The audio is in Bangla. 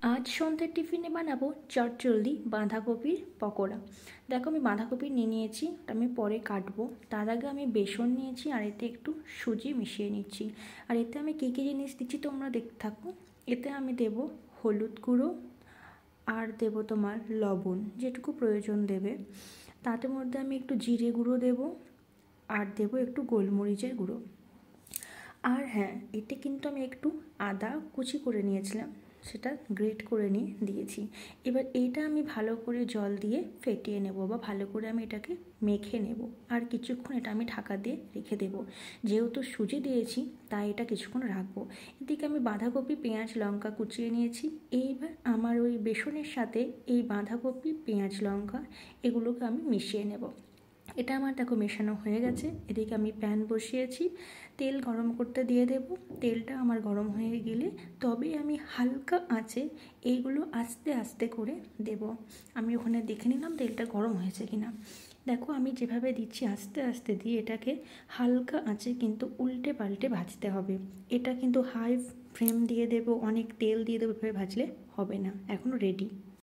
আজ সন্ধ্যের টিফিনে বানাবো চটজলদি বাঁধাকপির পকোড়া। দেখো আমি বাঁধাকপি নিয়ে নিয়েছি, ওটা আমি পরে কাটবো। তার আগে আমি বেসন নিয়েছি আর এতে একটু সুজি মিশিয়ে নিচ্ছি। আর এতে আমি কী কী জিনিস দিচ্ছি তোমরা দেখতে থাকো। এতে আমি দেব হলুদ গুঁড়ো আর দেব তোমার লবণ, যেটুকু প্রয়োজন দেবে। তার মধ্যে আমি একটু জিরে গুঁড়ো দেব আর দেব একটু গোলমরিচের গুঁড়ো। আর হ্যাঁ, এতে কিন্তু আমি একটু আদা কুচি করে নিয়েছিলাম, সেটা গ্রেট করে নিয়ে দিয়েছি। এবার এইটা আমি ভালো করে জল দিয়ে ফেটিয়ে নেব বা ভালো করে আমি এটাকে মেখে নেব। আর কিছুক্ষণ এটা আমি ঢাকা দিয়ে রেখে দেব। যেহেতু সুজি দিয়েছি তাই এটা কিছুক্ষণ রাখবো। এদিকে আমি বাঁধাকপি, পেঁয়াজ, লঙ্কা কুচিয়ে নিয়েছি। এইবার আমার ওই বেসনের সাথে এই বাঁধাকপি, পেঁয়াজ, লঙ্কা এগুলোকে আমি মিশিয়ে নেব। এটা আমার দেখো মেশানো হয়ে গেছে। এদিকে আমি প্যান বসিয়েছি, তেল গরম করতে দিয়ে দেব। তেলটা আমার গরম হয়ে গেলে তবে আমি হালকা আঁচে এইগুলো আস্তে আস্তে করে দেব। আমি ওখানে দেখে নিলাম তেলটা গরম হয়েছে কিনা। দেখো আমি যেভাবে দিচ্ছি আস্তে আস্তে দিয়ে এটাকে হালকা আঁচে কিন্তু উল্টে পাল্টে ভাজতে হবে। এটা কিন্তু হাই ফ্লেম দিয়ে দেবো, অনেক তেল দিয়ে দেবো, এভাবে ভাজলে হবে না। এখনও রেডি।